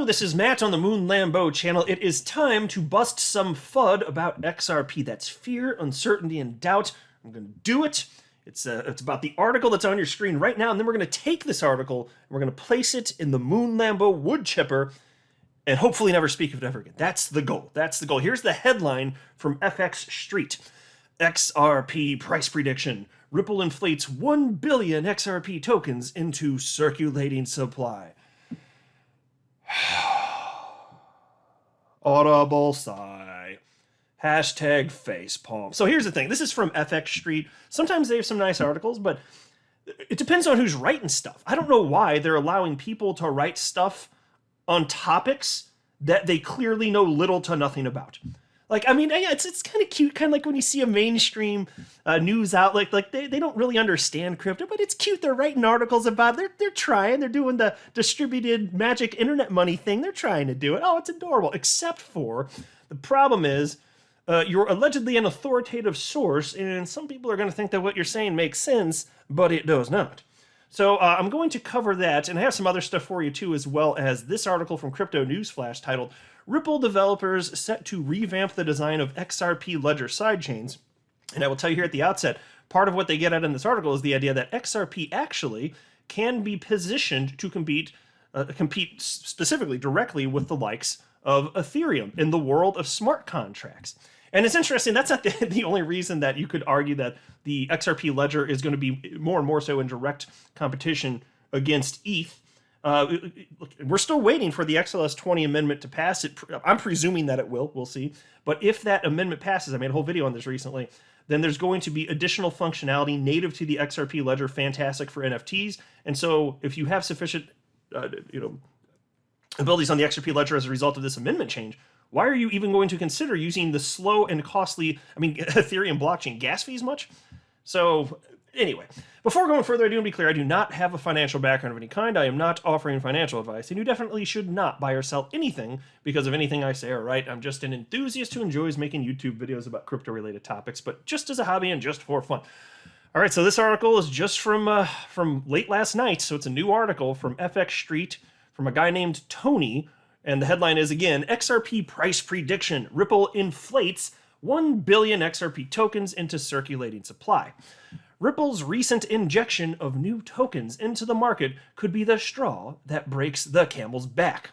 Hello, this is Matt on the Moon Lambo channel. It is time to bust some FUD about XRP. That's fear, uncertainty, and doubt. I'm going to do it. It's about the article that's on your screen right now, and then we're going to take this article and we're going to place it in the Moon Lambo wood chipper and hopefully never speak of it ever again. That's the goal. That's the goal. Here's the headline from FX Street. XRP price prediction. Ripple inflates 1 billion XRP tokens into circulating supply. Audible sigh. Hashtag facepalm. So here's the thing. This is from FX Street. Sometimes they have some nice articles, but it depends on who's writing stuff. I don't know why they're allowing people to write stuff on topics that they clearly know little to nothing about. Like, I mean, yeah, it's kind of cute, kind of like when you see a mainstream news outlet, like they don't really understand crypto, but it's cute. They're writing articles about it. They're trying. They're doing the distributed magic internet money thing. They're trying to do it. Oh, it's adorable. Except for the problem is you're allegedly an authoritative source, and some people are going to think that what you're saying makes sense, but it does not. So I'm going to cover that, and I have some other stuff for you too, as well as this article from Crypto Newsflash titled, Ripple developers set to revamp the design of XRP ledger sidechains. And I will tell you here at the outset, part of what they get at in this article is the idea that XRP actually can be positioned to compete specifically directly with the likes of Ethereum in the world of smart contracts. And it's interesting, that's not the only reason that you could argue that the XRP ledger is going to be more and more so in direct competition against ETH. We're still waiting for the XLS 20 amendment to pass. I'm presuming that it will. We'll see. But if that amendment passes, I made a whole video on this recently, then there's going to be additional functionality native to the XRP ledger, fantastic for NFTs. And so if you have sufficient abilities on the XRP ledger as a result of this amendment change, why are you even going to consider using the slow and costly, Ethereum blockchain gas fees much? So anyway, before going further, I do want to be clear, I do not have a financial background of any kind. I am not offering financial advice, and you definitely should not buy or sell anything because of anything I say or write. I'm just an enthusiast who enjoys making YouTube videos about crypto-related topics, but just as a hobby and just for fun. All right, so this article is just from late last night, so it's a new article from FX Street from a guy named Tony, and the headline is, again, XRP price prediction. Ripple inflates 1 billion XRP tokens into circulating supply. Ripple's recent injection of new tokens into the market could be the straw that breaks the camel's back.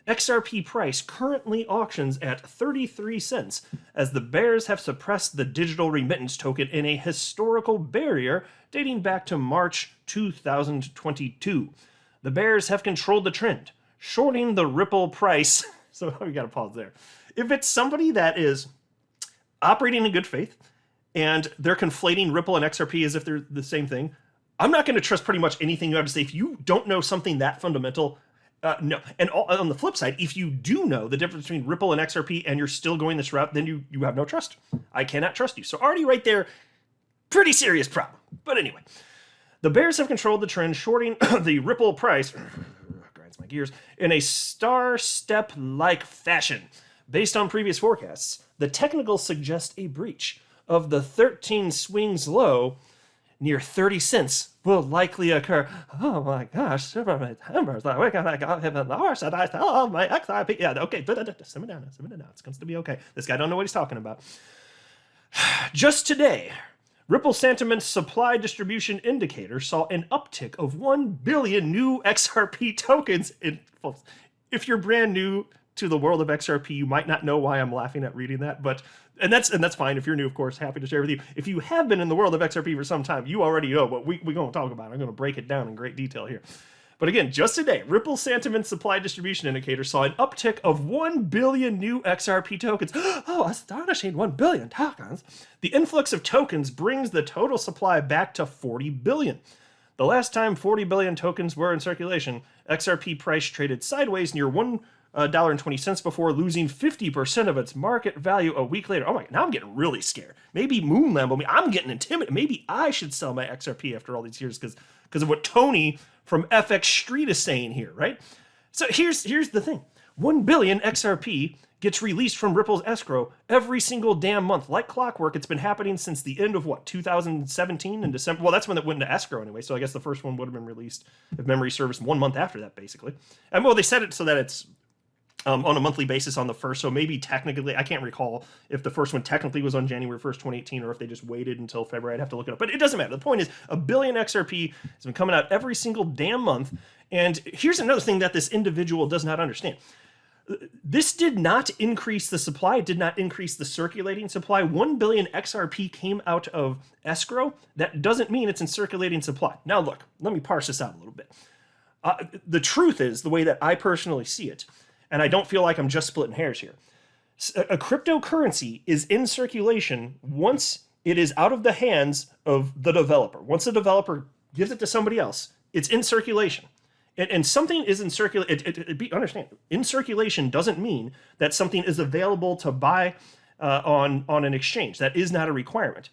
XRP price currently auctions at 33 cents, as the bears have suppressed the digital remittance token in a historical barrier dating back to March 2022. The bears have controlled the trend, shorting the Ripple price. So we got to pause there. If it's somebody that is operating in good faith, and they're conflating Ripple and XRP as if they're the same thing, I'm not going to trust pretty much anything you have to say. If you don't know something that fundamental, no. And on the flip side, if you do know the difference between Ripple and XRP and you're still going this route, then you have no trust. I cannot trust you. So already right there, pretty serious problem. But anyway, the bears have controlled the trend, shorting the Ripple price, grinds my gears, in a star step-like fashion. Based on previous forecasts, the technicals suggest a breach of the 13 swings low near 30 cents will likely occur. Oh my gosh, my timbers, the week I got him in the horse and I saw my XRP. Yeah, okay, simmer down now. It's going to be okay. This guy don't know what he's talking about. Just today, Ripple Sentiment's supply distribution indicator saw an uptick of 1 billion new XRP tokens. If you're brand new to the world of XRP, you might not know why I'm laughing at reading that, but and that's fine. If you're new, of course, happy to share with you. If you have been in the world of XRP for some time, you already know what we're going to talk about. I'm going to break it down in great detail here. But again, just today, Ripple Sentiment Supply Distribution Indicator saw an uptick of 1 billion new XRP tokens. Oh, astonishing, 1 billion tokens. The influx of tokens brings the total supply back to 40 billion. The last time 40 billion tokens were in circulation, XRP price traded sideways near $1.20 before losing 50% of its market value a week later. Oh my, now I'm getting really scared. Maybe Moon Lambo, I'm getting intimidated. Maybe I should sell my XRP after all these years because of what Tony from FX Street is saying here, right? So here's the thing. 1 billion XRP gets released from Ripple's escrow every single damn month. Like clockwork, it's been happening since the end of, 2017 in December? Well, that's when it went into escrow anyway, so I guess the first one would have been released, if memory serves, 1 month after that, basically. And well, they set it so that it's on a monthly basis on the first. So maybe technically, I can't recall if the first one technically was on January 1st, 2018, or if they just waited until February. I'd have to look it up, but it doesn't matter. The point is, 1 billion XRP has been coming out every single damn month. And here's another thing that this individual does not understand. This did not increase the supply. It did not increase the circulating supply. 1 billion XRP came out of escrow. That doesn't mean it's in circulating supply. Now look, let me parse this out a little bit. The truth is, the way that I personally see it, and I don't feel like I'm just splitting hairs here, a cryptocurrency is in circulation once it is out of the hands of the developer. Once the developer gives it to somebody else, it's in circulation. And something is in circulation. Understand, in circulation doesn't mean that something is available to buy on an exchange. That is not a requirement.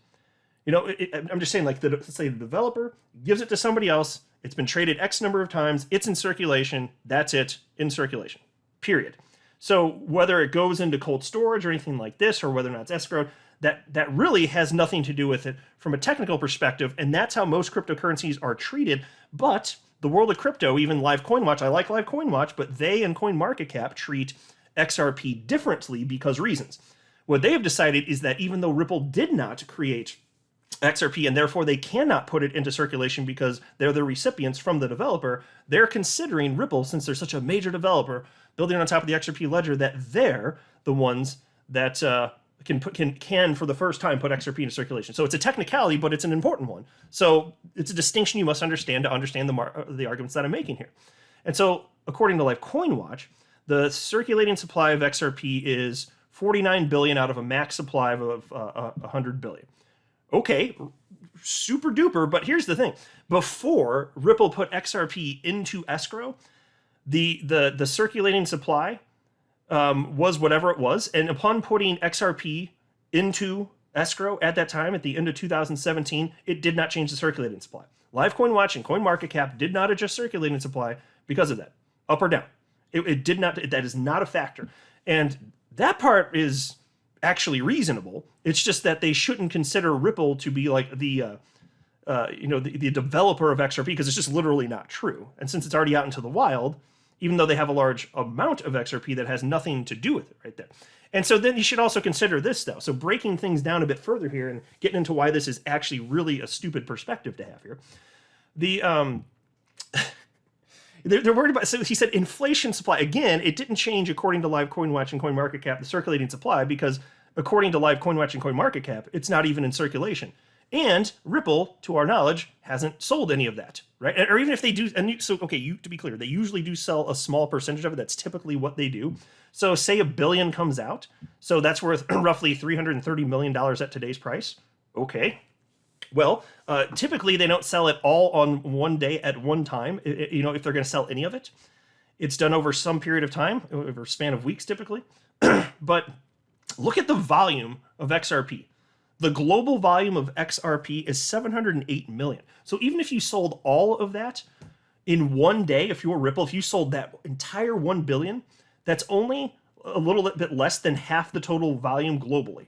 You know, I'm just saying, like, let's say the developer gives it to somebody else. It's been traded X number of times. It's in circulation. That's it, in circulation, period. So whether it goes into cold storage or anything like this, or whether or not it's escrowed, that really has nothing to do with it from a technical perspective. And that's how most cryptocurrencies are treated. But the world of crypto, even Live CoinWatch, I like Live CoinWatch, but they and CoinMarketCap treat XRP differently because reasons. What they have decided is that even though Ripple did not create XRP and therefore they cannot put it into circulation because they're the recipients from the developer, they're considering Ripple, since they're such a major developer building on top of the XRP ledger, that they're the ones that can for the first time put XRP into circulation. So it's a technicality, but it's an important one. So it's a distinction you must understand to understand the arguments that I'm making here. And so according to Live CoinWatch, the circulating supply of XRP is 49 billion out of a max supply of 100 billion. Okay, super duper, but here's the thing. Before Ripple put XRP into escrow, the circulating supply was whatever it was, and upon putting XRP into escrow at that time, at the end of 2017, it did not change the circulating supply. Live CoinWatch and CoinMarketCap did not adjust circulating supply because of that, up or down. It did not. That is not a factor, and that part is actually reasonable. It's just that they shouldn't consider Ripple to be like the developer of XRP, because it's just literally not true. And since it's already out into the wild, even though they have a large amount of XRP, that has nothing to do with it right there. And so then you should also consider this, though. So breaking things down a bit further here and getting into why this is actually really a stupid perspective to have here. They're worried about, so he said inflation supply. Again, it didn't change according to Live CoinWatch and CoinMarketCap, the circulating supply, because according to Live CoinWatch and CoinMarketCap, it's not even in circulation. And Ripple, to our knowledge, hasn't sold any of that, right? Or even if they do, to be clear, they usually do sell a small percentage of it. That's typically what they do. So say 1 billion comes out, so that's worth roughly $330 million at today's price. Okay. Well, typically they don't sell it all on one day at one time. If they're going to sell any of it, it's done over some period of time, over a span of weeks typically. But look at the volume of XRP. The global volume of XRP is 708 million. So even if you sold all of that in one day, if you were Ripple, if you sold that entire 1 billion, that's only a little bit less than half the total volume globally.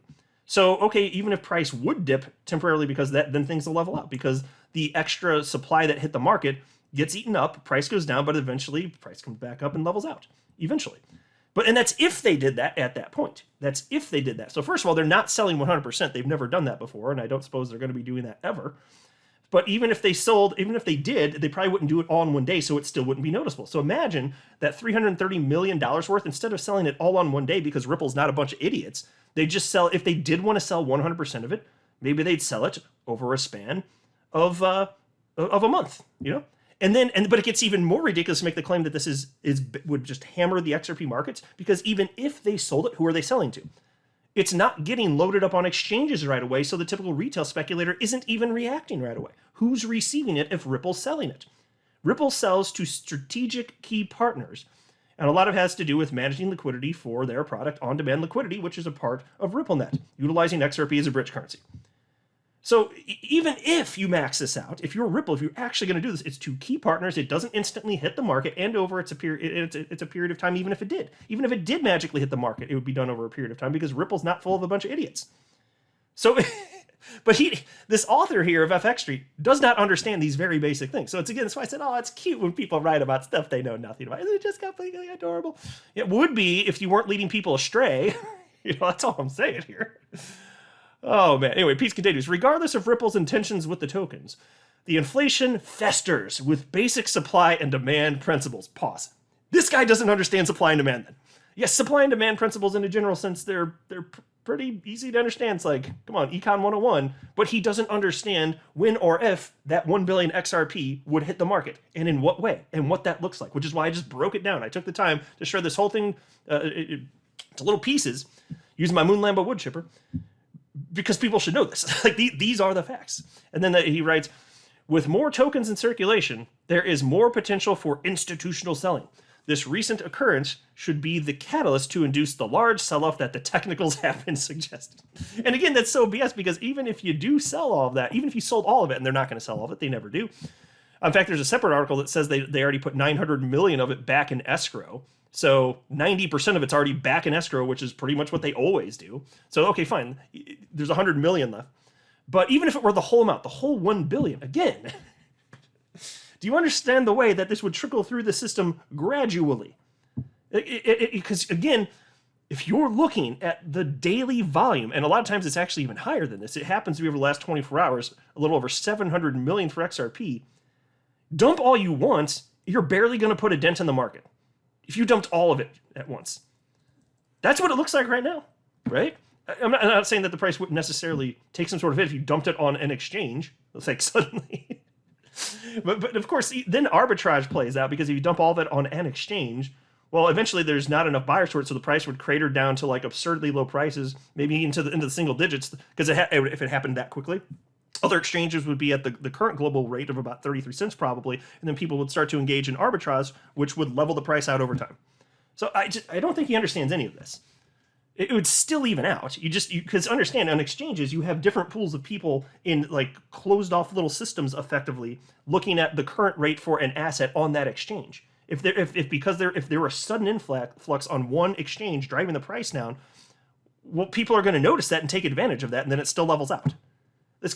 So, okay, even if price would dip temporarily because that, then things will level out, because the extra supply that hit the market gets eaten up, price goes down, but eventually price comes back up and levels out, eventually. And that's if they did that at that point. That's if they did that. So first of all, they're not selling 100%. They've never done that before, and I don't suppose they're going to be doing that ever. But even if they did, they probably wouldn't do it all in one day, so it still wouldn't be noticeable. So imagine that $330 million worth, instead of selling it all on one day, because Ripple's not a bunch of idiots, they just sell, if they did want to sell 100% of it, maybe they'd sell it over a span of a month, but it gets even more ridiculous to make the claim that this would just hammer the XRP markets, because even if they sold it, who are they selling to? It's not getting loaded up on exchanges right away, so the typical retail speculator isn't even reacting right away. Who's receiving it if Ripple's selling it? Ripple sells to strategic key partners, and a lot of it has to do with managing liquidity for their product, on-demand liquidity, which is a part of RippleNet, utilizing XRP as a bridge currency. So even if you max this out, if you're Ripple, if you're actually going to do this, it's to key partners. It doesn't instantly hit the market, and over it's a period of time. Even if it did magically hit the market, it would be done over a period of time, because Ripple's not full of a bunch of idiots. So But this author here of FX Street does not understand these very basic things. So it's again, that's why I said, oh, it's cute when people write about stuff they know nothing about. Isn't it just completely adorable? It would be if you weren't leading people astray. That's all I'm saying here. Oh man. Anyway, piece continues. Regardless of Ripple's intentions with the tokens, the inflation festers with basic supply and demand principles. Pause. This guy doesn't understand supply and demand then. Yes, supply and demand principles in a general sense, they're pretty easy to understand. It's like, come on, Econ 101. But he doesn't understand when or if that 1 billion XRP would hit the market and in what way and what that looks like, which is why I just broke it down. I took the time to shred this whole thing to little pieces using my Moon Lambo wood chipper because people should know this. Like these are the facts. And then he writes, with more tokens in circulation, there is more potential for institutional selling. This recent occurrence should be the catalyst to induce the large sell-off that the technicals have been suggesting. And again, that's so BS because even if you do sell all of that, even if you sold all of it, and they're not going to sell all of it, they never do. In fact, there's a separate article that says they already put 900 million of it back in escrow. So 90% of it's already back in escrow, which is pretty much what they always do. So, okay, fine. There's 100 million left. But even if it were the whole amount, the whole 1 billion, again... Do you understand the way that this would trickle through the system gradually? Because, again, if you're looking at the daily volume, and a lot of times it's actually even higher than this, it happens to be over the last 24 hours, a little over 700 million for XRP. Dump all you want, you're barely going to put a dent in the market. If you dumped all of it at once. That's what it looks like right now, right? I'm not saying that the price wouldn't necessarily take some sort of hit if you dumped it on an exchange. It's like suddenly... But of course, then arbitrage plays out because if you dump all of it on an exchange, well, eventually there's not enough buyers for it, so the price would crater down to like absurdly low prices, maybe into the single digits, because if it happened that quickly. Other exchanges would be at the current global rate of about 33 cents probably, and then people would start to engage in arbitrage, which would level the price out over time. So I don't think he understands any of this. It would still even out. Because understand, on exchanges, you have different pools of people in like closed off little systems effectively looking at the current rate for an asset on that exchange. If there were a sudden influx on one exchange driving the price down, well, people are going to notice that and take advantage of that, and then it still levels out. This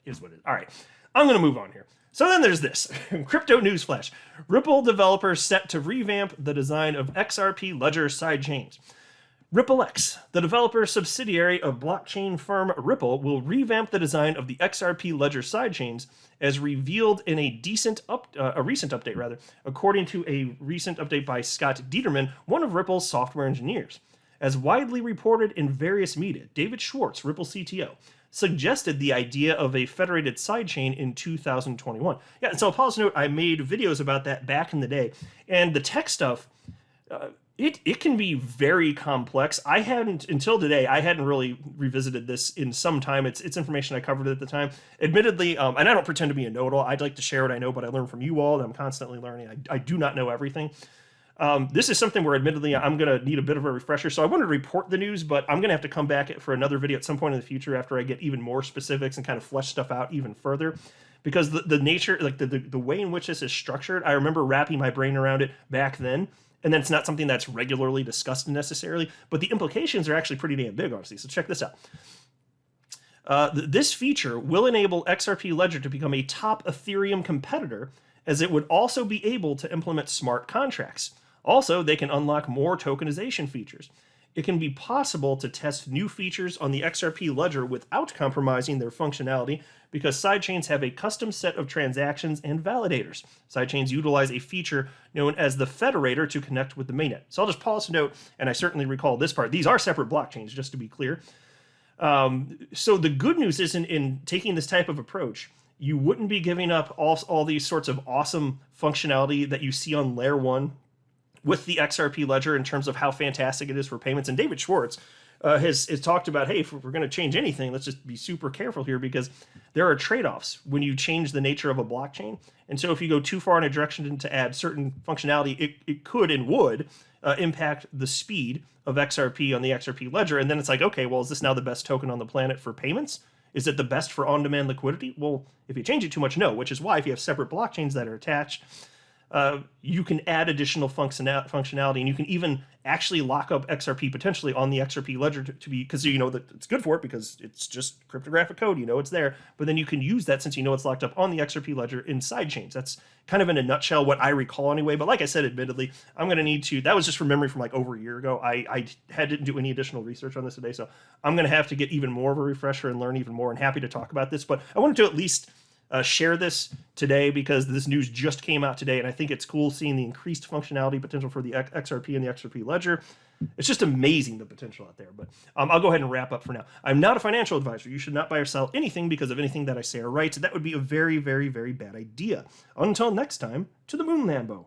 is what it is. All right, I'm going to move on here. So then there's this. Crypto newsflash. Ripple developers set to revamp the design of XRP ledger sidechains. RippleX, the developer subsidiary of blockchain firm Ripple, will revamp the design of the XRP ledger sidechains as revealed in a recent update, according to a recent update by Scott Dieterman, one of Ripple's software engineers. As widely reported in various media, David Schwartz, Ripple CTO, suggested the idea of a federated sidechain in 2021. Yeah, and so pause note, I made videos about that back in the day, and the tech stuff... It can be very complex. Until today, I hadn't really revisited this in some time. It's information I covered at the time. Admittedly, and I don't pretend to be a know-it-all. I'd like to share what I know, but I learn from you all, and I'm constantly learning. I do not know everything. This is something where, admittedly, I'm going to need a bit of a refresher. So I wanted to report the news, but I'm going to have to come back for another video at some point in the future after I get even more specifics and kind of flesh stuff out even further. Because the nature, like the way in which this is structured, I remember wrapping my brain around it back then. And then it's not something that's regularly discussed necessarily, but the implications are actually pretty damn big, honestly. So check this out. This feature will enable XRP Ledger to become a top Ethereum competitor, as it would also be able to implement smart contracts. Also, they can unlock more tokenization features. It can be possible to test new features on the XRP Ledger without compromising their functionality because sidechains have a custom set of transactions and validators. Sidechains utilize a feature known as the federator to connect with the mainnet. So I'll just pause to note, and I certainly recall this part. These are separate blockchains, just to be clear. So the good news is in taking this type of approach, you wouldn't be giving up all these sorts of awesome functionality that you see on Layer 1 with the XRP Ledger in terms of how fantastic it is for payments. And David Schwartz has talked about, hey, if we're going to change anything, let's just be super careful here because there are trade-offs when you change the nature of a blockchain. And so if you go too far in a direction to add certain functionality, it could and would impact the speed of XRP on the XRP Ledger. And then it's like, okay, well, is this now the best token on the planet for payments? Is it the best for on-demand liquidity? Well, if you change it too much, no, which is why if you have separate blockchains that are attached, you can add additional functionality, and you can even actually lock up XRP potentially on the XRP ledger to be, because you know that it's good for it because it's just cryptographic code, you know it's there, but then you can use that since you know it's locked up on the XRP ledger in sidechains. That's kind of in a nutshell what I recall anyway, but like I said, admittedly, I'm going to need to, that was just from memory from like over a year ago. I didn't do any additional research on this today, so I'm going to have to get even more of a refresher and learn even more, and happy to talk about this, but I wanted to at least share this today because this news just came out today, and I think it's cool seeing the increased functionality potential for the XRP and the XRP ledger. It's just amazing, the potential out there. But I'll go ahead and wrap up for now. I'm not a financial advisor. You should not buy or sell anything because of anything that I say or write. So that would be a very, very, very bad idea. Until next time, to the moon, Lambo.